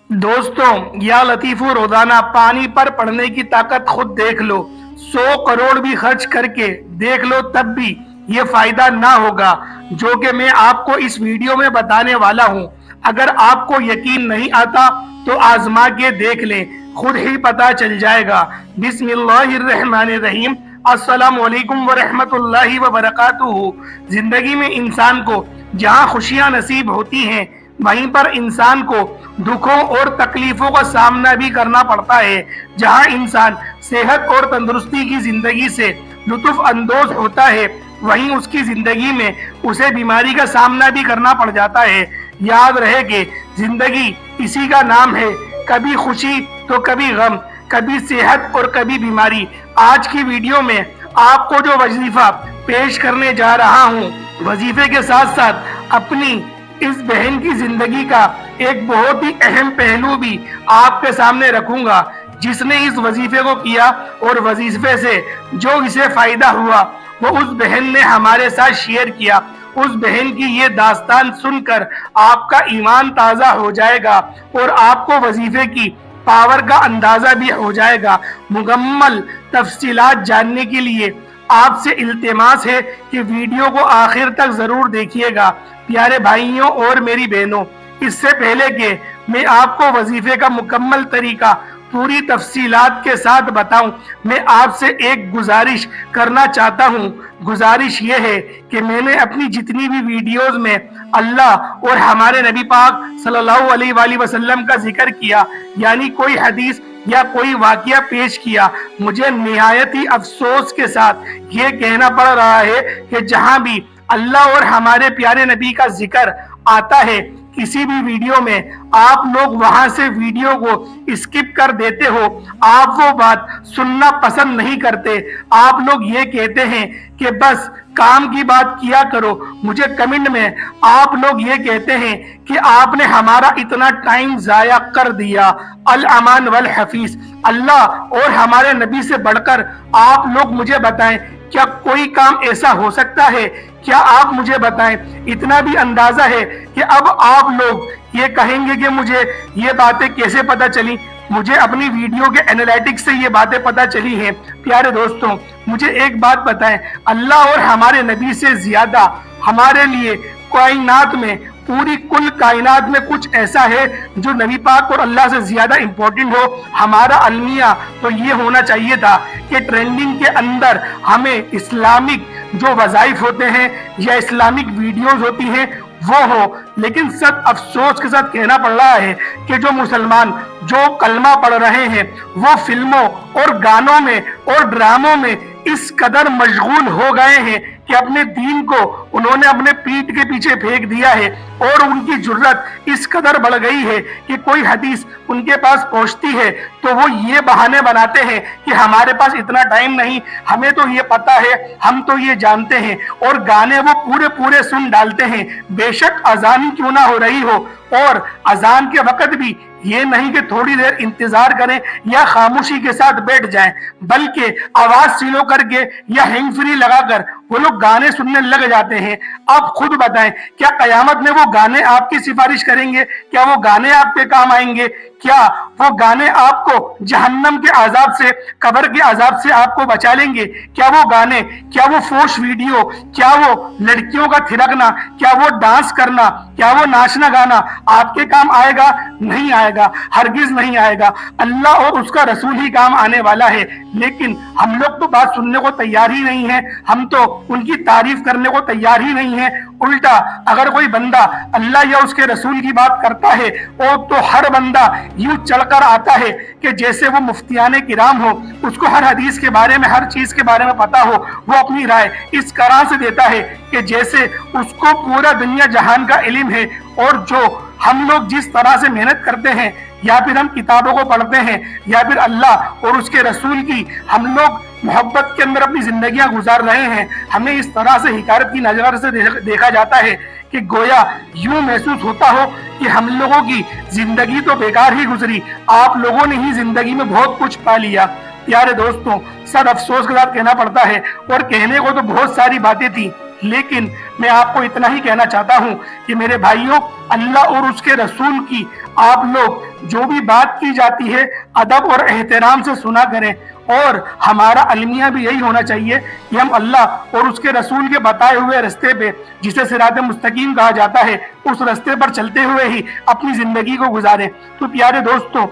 दोस्तों, या लतीफू रोजाना पानी पर पड़ने की ताकत खुद देख लो। 100 करोड़ भी खर्च करके देख लो, तब भी ये फायदा ना होगा जो कि मैं आपको इस वीडियो में बताने वाला हूँ। अगर आपको यकीन नहीं आता तो आजमा के देख लें, खुद ही पता चल जाएगा। बिस्मिल्लाहिर्रहमानिर्रहीम। अस्सलामु अलैकुम व रहमतुल्लाहि व बरकातुहू। जिंदगी में इंसान को जहाँ खुशियाँ नसीब होती हैं, वहीं पर इंसान को दुखों और तकलीफों का सामना भी करना पड़ता है। जहां इंसान सेहत और तंदुरुस्ती की जिंदगी से लुत्फ अंदोज होता है, वहीं उसकी जिंदगी में उसे बीमारी का सामना भी करना पड़ जाता है। याद रहे कि जिंदगी इसी का नाम है, कभी खुशी तो कभी गम, कभी सेहत और कभी बीमारी। आज की वीडियो में आपको जो वजीफा पेश करने जा रहा हूँ, वजीफे के साथ साथ अपनी इस बहन की जिंदगी का एक बहुत ही अहम पहलू भी आपके सामने रखूंगा, जिसने इस वजीफे को किया और वजीफे से जो इसे फायदा हुआ वो उस बहन ने हमारे साथ शेयर किया। उस बहन की ये दास्तान सुनकर आपका ईमान ताजा हो जाएगा और आपको वजीफे की पावर का अंदाजा भी हो जाएगा। मुकम्मल तफसीलात जानने के लिए आपसे इल्तिमास है कि वीडियो को आखिर तक जरूर देखिएगा। प्यारे भाइयों और मेरी बहनों, इससे पहले कि मैं आपको वजीफे का मुकम्मल तरीका पूरी तफसीलात के साथ बताऊं, मैं आपसे एक गुजारिश करना चाहता हूं। गुजारिश ये है कि मैंने अपनी जितनी भी वीडियोस में अल्लाह और हमारे नबी पाक सल्लल्लाहु अलैहि वसल्लम का जिक्र किया, यानी कोई हदीस या कोई वाकया पेश किया, मुझे निहायत ही अफसोस के साथ ये कहना पड़ रहा है कि जहां भी अल्लाह और हमारे प्यारे नबी का जिक्र आता है किसी भी वीडियो में, आप लोग वहां से वीडियो को स्किप कर देते हो। आप वो बात सुनना पसंद नहीं करते। आप लोग ये कहते हैं कि बस काम की बात किया करो। मुझे कमेंट में आप लोग ये कहते हैं कि आपने हमारा इतना टाइम जाया कर दिया। अल अमान वल हफीज, अल्लाह और हमारे नबी से बढ़कर आप लोग मुझे बताएं, क्या कोई काम ऐसा हो सकता है? क्या आप मुझे बताएं। इतना भी अंदाजा है कि अब आप लोग ये कहेंगे कि मुझे ये बातें कैसे पता चली। मुझे अपनी वीडियो के एनालिटिक्स से ये बातें पता चली हैं। प्यारे दोस्तों, मुझे एक बात बताएं, अल्लाह और हमारे नबी से ज्यादा हमारे लिए कायनात में, पूरी कुल कायनात में कुछ ऐसा है जो नबी पाक और अल्लाह से ज्यादा इंपॉर्टेंट हो? हमारा अलमिया तो ये होना चाहिए था कि ट्रेंडिंग के अंदर हमें इस्लामिक जो वज़ाइफ होते हैं या इस्लामिक वीडियोस होती हैं वो हो। लेकिन सब अफसोस के साथ कहना पड़ रहा है कि जो मुसलमान जो कलमा पढ़ रहे हैं वो फिल्मों और गानों में और ड्रामों में इस कदर मशगूल हो गए हैं कि अपने दीन को उन्होंने अपने पीठ के पीछे फेंक दिया है और उनकी जुर्रत इस कदर बढ़ गई है कि कोई हदीस उनके पास पहुंचती है तो वो ये बहाने बनाते हैं कि हमारे पास इतना टाइम नहीं, हमें तो ये पता है, हम तो ये जानते हैं, और गाने वो पूरे पूरे सुन डालते हैं। बेशक अजान क्यों ना हो रही हो, और अजान के वक्त भी ये नहीं कि थोड़ी देर इंतजार करें या खामोशी के साथ बैठ जाएं, बल्कि आवाज स्लो करके या हैंग फ्री लगाकर वो लोग गाने सुनने लग जाते हैं। आप खुद बताएं, क्या कयामत में वो गाने आपकी सिफारिश करेंगे? क्या वो गाने आपके काम आएंगे? क्या वो गाने आपको जहन्नम के अजाब से, कब्र के अजाब से आपको बचा लेंगे? क्या वो गाने, क्या वो फोश वीडियो, क्या वो लड़कियों का थिरकना, क्या वो डांस करना, क्या वो नाचना गाना आपके काम आएगा? नहीं आएगा, हरगिज नहीं आएगा। अल्लाह और उसका रसूल ही काम आने वाला है। लेकिन हम लोग तो बात सुनने को तैयार ही नहीं है, हम तो उनकी तारीफ करने को तैयार ही नहीं है। उल्टा अगर कोई बंदा अल्लाह या उसके रसूल की बात करता है और तो हर बंदा यूं चढ़कर आता है कि जैसे वो मुफ्तियाने किराम हो, उसको हर हदीस के बारे में, हर चीज के बारे में पता हो। वो अपनी राय इस तरह से देता है कि जैसे उसको पूरा दुनिया जहान का इल्म है। और जो हम लोग जिस तरह से मेहनत करते हैं, या फिर हम किताबों को पढ़ते हैं, या फिर अल्लाह और उसके रसूल की हम लोग मोहब्बत के अंदर अपनी जिंदगियां गुजार रहे हैं, हमें इस तरह से हिकारत की नजर से देखा जाता है कि गोया यूं महसूस होता हो कि हम लोगों की जिंदगी तो बेकार ही गुजरी, आप लोगों ने ही जिंदगी में बहुत कुछ पा लिया। प्यारे दोस्तों, सब अफसोस के साथ कहना पड़ता है, और कहने को तो बहुत सारी बातें थी, लेकिन मैं आपको इतना ही कहना चाहता हूं कि मेरे भाइयों, अल्लाह और उसके रसूल की आप लोग जो भी बात की जाती है अदब और एहतराम से सुना करें। और हमारा अलमिया भी यही होना चाहिए कि हम अल्लाह और उसके रसूल के बताए हुए रास्ते पे, जिसे सिरात मुस्तकीम कहा जाता है, उस रास्ते पर चलते हुए ही अपनी जिंदगी को गुजारें। तो प्यारे दोस्तों,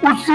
उस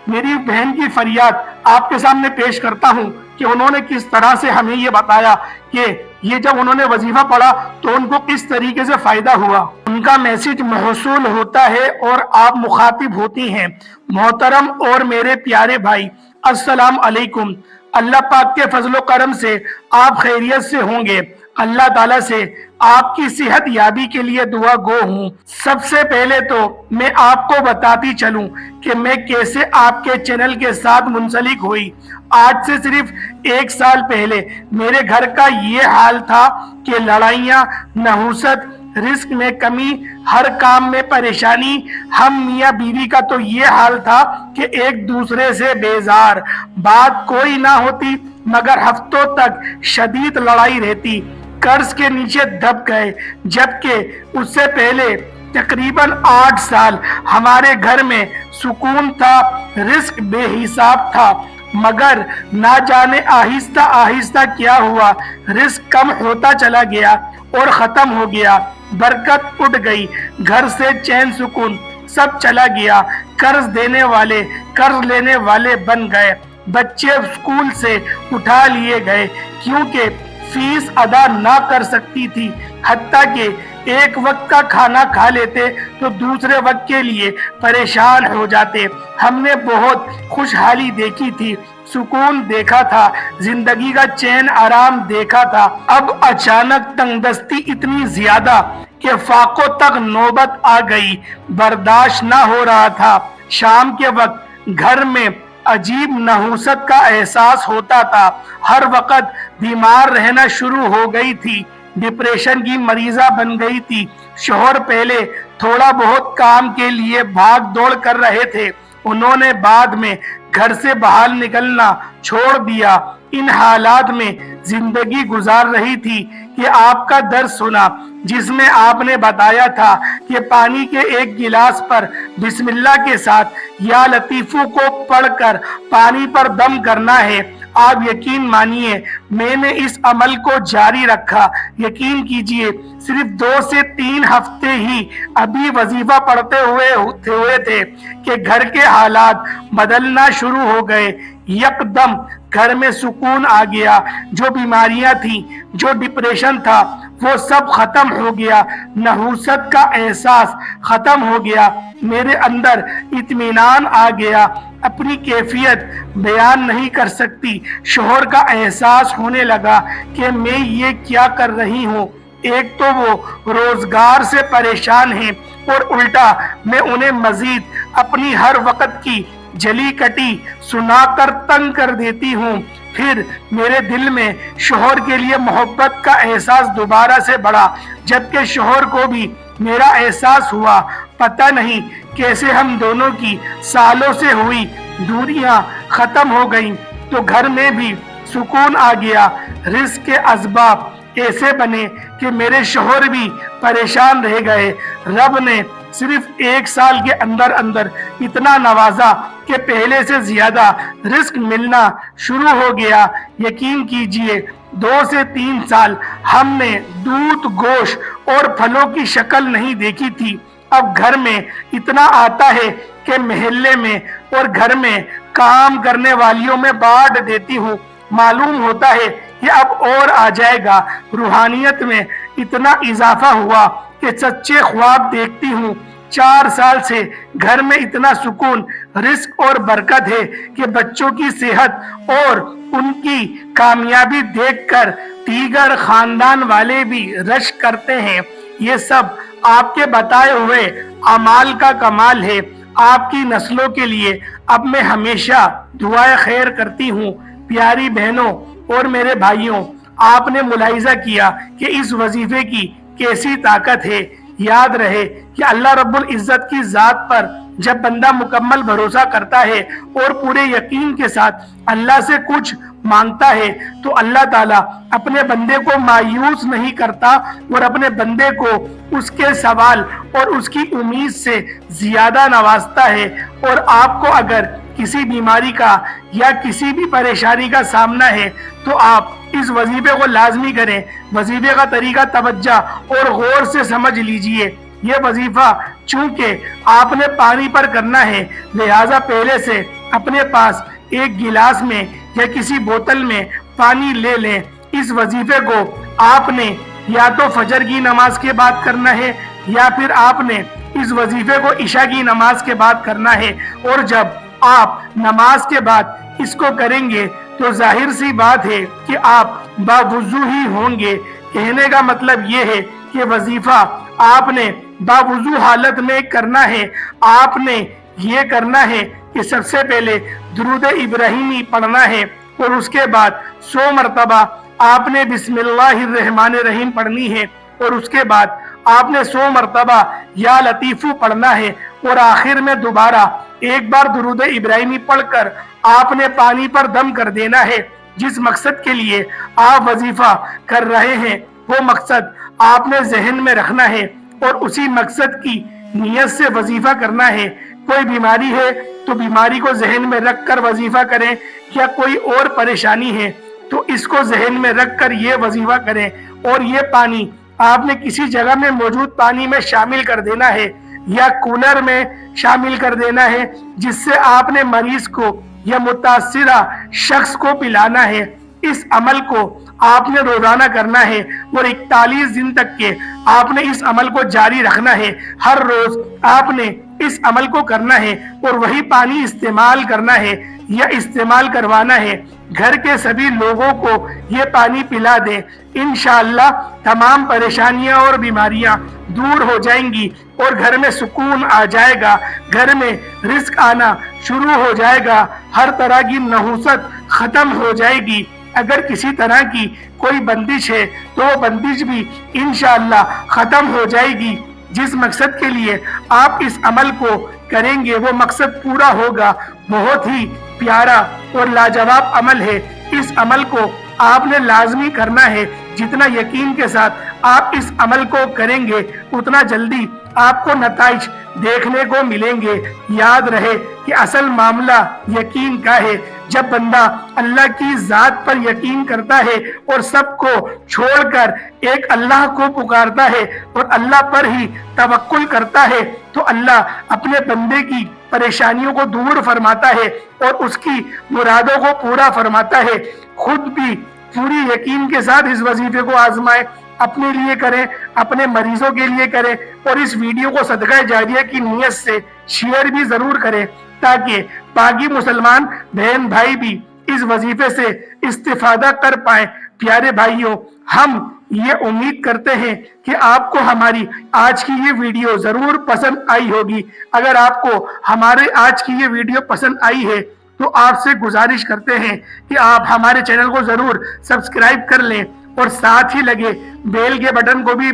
मेरी बहन की फरियाद आपके सामने पेश करता हूँ कि उन्होंने किस तरह से हमें ये बताया कि ये जब उन्होंने वजीफा पढ़ा तो उनको किस तरीके से फायदा हुआ, उनका मैसेज मौसूल होता है और आप मुखातिब होती हैं। मोहतरम और मेरे प्यारे भाई, अस्सलाम अलैकुम। अल्लाह पाक के फजलो करम से आप खैरियत से होंगे। अल्लाह ताला से आपकी सेहत याबी के लिए दुआ गो हूँ। सबसे पहले तो मैं आपको बताती चलूं कि मैं कैसे आपके चैनल के साथ मुंसलिक हुई। आज से सिर्फ 1 साल पहले मेरे घर का ये हाल था कि लड़ाइयाँ, नहुसत, रिस्क में कमी, हर काम में परेशानी। हम मियाँ बीवी का तो ये हाल था कि एक दूसरे से बेजार, बात कोई ना होती मगर हफ्तों तक शदीद लड़ाई रहती। कर्ज के नीचे दब गए। जबकि उससे पहले तकरीबन 8 साल हमारे घर में सुकून था, रिस्क बेहिसाब था। मगर ना जाने आहिस्ता आहिस्ता क्या हुआ, रिस्क कम होता चला गया और खत्म हो गया। बरकत उठ गई, घर से चैन सुकून सब चला गया। कर्ज देने वाले कर्ज लेने वाले बन गए। बच्चे स्कूल से उठा लिए गए क्योंकि फीस अदा ना कर सकती थी। हत्ता कि एक वक्त का खाना खा लेते तो दूसरे वक्त के लिए परेशान हो जाते। हमने बहुत खुशहाली देखी थी, सुकून देखा था, जिंदगी का चैन आराम देखा था। अब अचानक तंगदस्ती इतनी ज्यादा कि फाकों तक नौबत आ गई, बर्दाश्त ना हो रहा था। शाम के वक्त घर में अजीब नहुसत का एहसास होता था। हर वक्त बीमार रहना शुरू हो गई थी, डिप्रेशन की मरीजा बन गई थी। शोहर पहले थोड़ा बहुत काम के लिए भाग दौड़ कर रहे थे, उन्होंने बाद में घर से बाहर निकलना छोड़ दिया। इन हालात में जिंदगी गुजार रही थी कि आपका दर्द सुना, जिसमें आपने बताया था कि पानी के एक गिलास पर बिस्मिल्लाह के साथ या लतीफू को पढ़कर पानी पर दम करना है। आप यकीन मानिए मैंने इस अमल को जारी रखा। यकीन कीजिए सिर्फ 2 से 3 हफ्ते ही अभी वजीफा पढ़ते हुए थे कि घर के हालात बदलना शुरू हो गए। यकदम घर में सुकून आ गया। जो बीमारियां थी, जो डिप्रेशन था, वो सब खत्म हो गया। नहुसत का एहसास खत्म हो गया। मेरे अंदर इत्मीनान आ गया। अपनी कैफियत बयान नहीं कर सकती। शोहर का एहसास होने लगा कि मैं ये क्या कर रही हूँ। एक तो वो रोजगार से परेशान हैं और उल्टा मैं उन्हें मजीद अपनी हर वक्त की जली कटी सुनाकर तंग कर देती हूँ। फिर मेरे दिल में शोहर के लिए मोहब्बत का एहसास दोबारा से बढ़ा, जबकि शोहर को भी मेरा एहसास हुआ। पता नहीं कैसे हम दोनों की सालों से हुई दूरियां खत्म हो गईं, तो घर में भी सुकून आ गया। रिस्क के असबाब ऐसे बने कि मेरे शोहर भी परेशान रह गए। रब ने सिर्फ 1 साल के अंदर अंदर इतना नवाजा कि पहले से ज्यादा रिस्क मिलना शुरू हो गया। यकीन कीजिए 2 से 3 साल हमने दूध, गोश्त और फलों की शक्ल नहीं देखी थी। अब घर में इतना आता है कि मोहल्ले में और घर में काम करने वालियों में बांट देती हूँ। मालूम होता है कि अब और आ जाएगा। रूहानियत में इतना इजाफा हुआ कि सच्चे ख्वाब देखती हूँ। 4 साल से घर में इतना सुकून, रिस्क और बरकत है कि बच्चों की सेहत और उनकी कामयाबी देखकर दीगर खानदान वाले भी रश करते हैं। ये सब आपके बताए हुए अमाल का कमाल है। आपकी नस्लों के लिए अब मैं हमेशा दुआएं खैर करती हूँ। प्यारी बहनों और मेरे भाइयों, आपने मुलाहिजा किया कि इस वजीफे की कैसी ताकत है। یاد رہے کہ اللہ رب العزت کی ذات پر جب بندہ مکمل بھروسہ کرتا ہے اور پورے یقین کے ساتھ اللہ سے کچھ مانگتا ہے تو اللہ تعالیٰ اپنے بندے کو مایوس نہیں کرتا اور اپنے بندے کو اس کے سوال اور اس کی امید سے زیادہ نوازتا ہے۔ اور آپ کو اگر کسی بیماری کا یا کسی بھی پریشانی کا سامنا ہے تو آپ اس وظیفے کو لازمی کریں۔ وظیفے کا طریقہ توجہ اور غور سے سمجھ لیجئے۔ یہ وظیفہ چونکہ آپ نے پانی پر کرنا ہے، لہٰذا پہلے سے اپنے پاس ایک گلاس میں یا کسی بوتل میں پانی لے لیں۔ اس وظیفے کو آپ نے یا تو فجر کی نماز کے بعد کرنا ہے یا پھر آپ نے اس وظیفے کو عشاء کی نماز کے بعد کرنا ہے۔ اور جب آپ نماز کے بعد اس کو کریں گے تو ظاہر سی بات ہے کہ آپ باوضو ہی ہوں گے۔ کہنے کا مطلب یہ ہے کہ وظیفہ آپ نے باوضو حالت میں کرنا ہے۔ آپ نے یہ کرنا ہے کہ سب سے پہلے درود ابراہیمی پڑھنا ہے اور اس کے بعد 100 مرتبہ آپ نے بسم اللہ الرحمن الرحیم پڑھنی ہے اور اس کے بعد آپ نے 100 مرتبہ یا لطیف پڑھنا ہے اور آخر میں دوبارہ ایک بار درود ابراہیمی پڑھ کر آپ نے پانی پر دم کر دینا ہے۔ جس مقصد کے لیے آپ وظیفہ کر رہے ہیں وہ مقصد آپ نے ذہن میں رکھنا ہے اور اسی مقصد کی نیت سے وظیفہ کرنا ہے۔ کوئی بیماری ہے تو بیماری کو ذہن میں رکھ کر وظیفہ کریں، یا کوئی اور پریشانی ہے تو اس کو ذہن میں رکھ کر یہ وظیفہ کریں۔ اور یہ پانی آپ نے کسی جگہ میں موجود پانی میں شامل کر دینا ہے یا کولر میں شامل کر دینا ہے جس سے آپ نے مریض کو یا متاثرہ شخص کو پلانا ہے۔ اس عمل کو آپ نے روزانہ کرنا ہے اور 41 دن تک کے آپ نے اس عمل کو جاری رکھنا ہے۔ ہر روز آپ نے اس عمل کو کرنا ہے اور وہی پانی استعمال کرنا ہے یا استعمال کروانا ہے۔ گھر کے سبھی لوگوں کو یہ پانی پلا دیں، انشاءاللہ تمام پریشانیاں اور بیماریاں دور ہو جائیں گی اور گھر میں سکون آ جائے گا، گھر میں رزق آنا شروع ہو جائے گا، ہر طرح کی نحوست ختم ہو جائے گی۔ اگر کسی طرح کی کوئی بندش ہے تو وہ بندش بھی انشاءاللہ ختم ہو جائے گی۔ جس مقصد کے لیے آپ اس عمل کو کریں گے وہ مقصد پورا ہوگا۔ بہت ہی پیارا اور لاجواب عمل ہے۔ اس عمل کو آپ نے لازمی کرنا ہے۔ جتنا یقین کے ساتھ آپ اس عمل کو کریں گے اتنا جلدی آپ کو نتائج دیکھنے کو ملیں گے۔ یاد رہے کہ اصل معاملہ یقین کا ہے۔ جب بندہ اللہ کی ذات پر یقین کرتا ہے اور سب کو چھوڑ کر ایک اللہ کو پکارتا ہے اور اللہ پر ہی توکل کرتا ہے تو اللہ اپنے بندے کی پریشانیوں کو دور فرماتا ہے اور اس کی مرادوں کو پورا فرماتا ہے۔ خود بھی پوری یقین کے ساتھ اس وظیفے کو آزمائیں، اپنے لیے کریں، اپنے مریضوں کے لیے کریں اور اس ویڈیو کو صدقہ جاریہ کی نیت سے شیئر بھی ضرور کریں تاکہ باقی مسلمان بہن بھائی بھی اس وظیفے سے استفادہ کر پائیں۔ پیارے بھائیوں، ہم یہ امید کرتے ہیں کہ آپ کو ہماری آج کی یہ ویڈیو ضرور پسند آئی ہوگی۔ اگر آپ کو ہمارے آج کی یہ ویڈیو پسند آئی ہے تو آپ سے گزارش کرتے ہیں کہ آپ ہمارے چینل کو ضرور سبسکرائب کر لیں اور ساتھ ہی لگے بیل کے بٹن کو بھی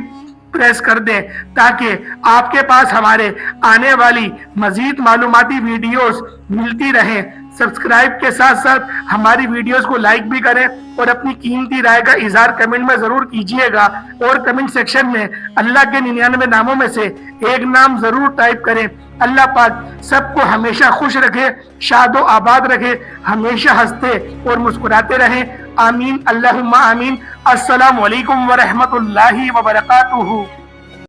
پریس کر دیں تاکہ آپ کے پاس ہمارے آنے والی مزید معلوماتی ویڈیوز ملتی رہیں۔ سبسکرائب کے ساتھ ساتھ ہماری ویڈیوز کو لائک بھی کریں اور اپنی قیمتی رائے کا اظہار کمنٹ میں ضرور کیجئے گا اور کمنٹ سیکشن میں اللہ کے 99 ناموں میں سے ایک نام ضرور ٹائپ کریں۔ اللہ پاک سب کو ہمیشہ خوش رکھے، شاد و آباد رکھے، ہمیشہ ہنستے اور مسکراتے رہیں۔ آمین اللہم آمین۔ السلام علیکم ورحمۃ اللہ وبرکاتہ۔